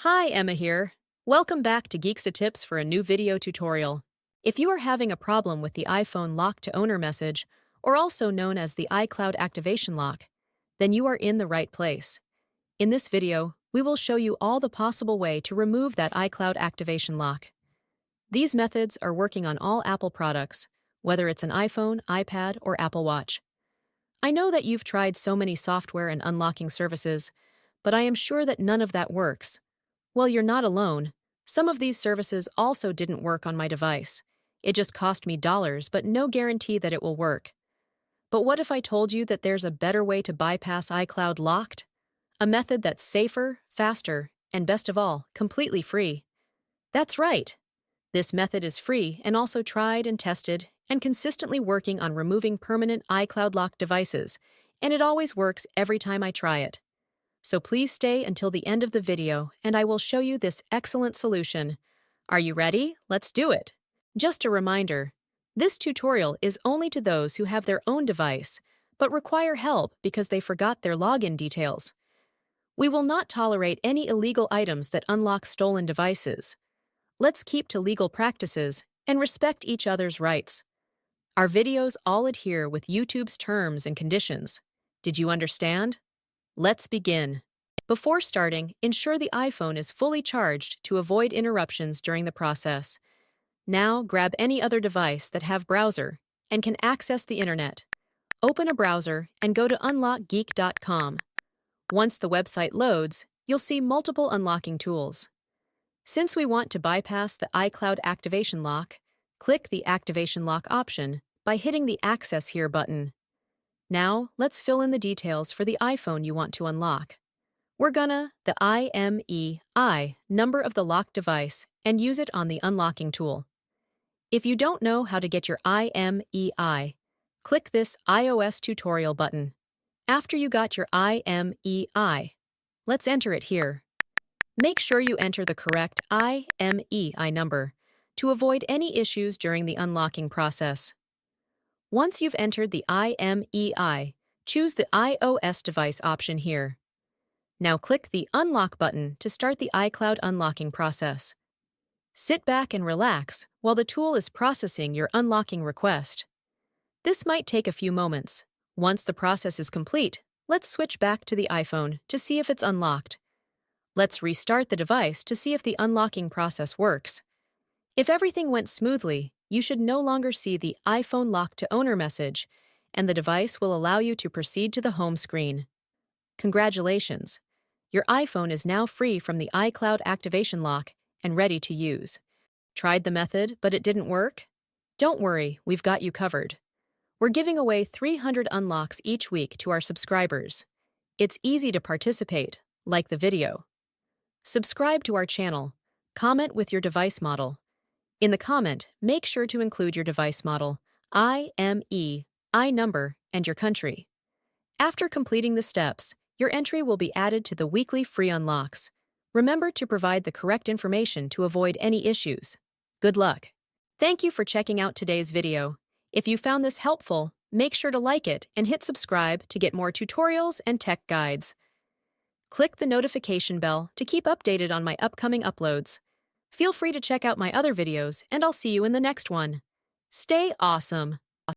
Hi, Emma here. Welcome back to Geeksa Tips for a new video tutorial. If you are having a problem with the iPhone lock to owner message, or also known as the iCloud activation lock, then you are in the right place. In this video, we will show you all the possible way to remove that iCloud activation lock. These methods are working on all Apple products, whether it's an iPhone, iPad, or Apple Watch. I know that you've tried so many software and unlocking services, but I am sure that none of that works. Well, you're not alone. Some of these services also didn't work on my device. It just cost me dollars, but no guarantee that it will work. But what if I told you that there's a better way to bypass iCloud locked? A method that's safer, faster, and best of all, completely free. That's right. This method is free and also tried and tested and consistently working on removing permanent iCloud locked devices, and it always works every time I try it. So please stay until the end of the video and I will show you this excellent solution. Are you ready? Let's do it! Just a reminder, this tutorial is only to those who have their own device, but require help because they forgot their login details. We will not tolerate any illegal items that unlock stolen devices. Let's keep to legal practices and respect each other's rights. Our videos all adhere with YouTube's terms and conditions. Did you understand? Let's begin. Before starting, ensure the iPhone is fully charged to avoid interruptions during the process. Now, grab any other device that have browser and can access the internet. Open a browser and go to unlockgeek.com. Once the website loads, you'll see multiple unlocking tools. Since we want to bypass the iCloud activation lock, click the Activation Lock option by hitting the Access Here button. Now, let's fill in the details for the iPhone you want to unlock. We're gonna the IMEI number of the locked device and use it on the unlocking tool. If you don't know how to get your IMEI, click this iOS tutorial button. After you got your IMEI, let's enter it here. Make sure you enter the correct IMEI number to avoid any issues during the unlocking process. Once you've entered the IMEI, choose the iOS device option here. Now click the Unlock button to start the iCloud unlocking process. Sit back and relax while the tool is processing your unlocking request. This might take a few moments. Once the process is complete, let's switch back to the iPhone to see if it's unlocked. Let's restart the device to see if the unlocking process works. If everything went smoothly, you should no longer see the iPhone lock to owner message, and the device will allow you to proceed to the home screen. Congratulations! Your iPhone is now free from the iCloud activation lock and ready to use. Tried the method, but it didn't work? Don't worry, we've got you covered. We're giving away 300 unlocks each week to our subscribers. It's easy to participate, like the video. Subscribe to our channel. Comment with your device model. In the comment, make sure to include your device model, IMEI number, and your country. After completing the steps, your entry will be added to the weekly free unlocks. Remember to provide the correct information to avoid any issues. Good luck! Thank you for checking out today's video. If you found this helpful, make sure to like it and hit subscribe to get more tutorials and tech guides. Click the notification bell to keep updated on my upcoming uploads. Feel free to check out my other videos, and I'll see you in the next one. Stay awesome!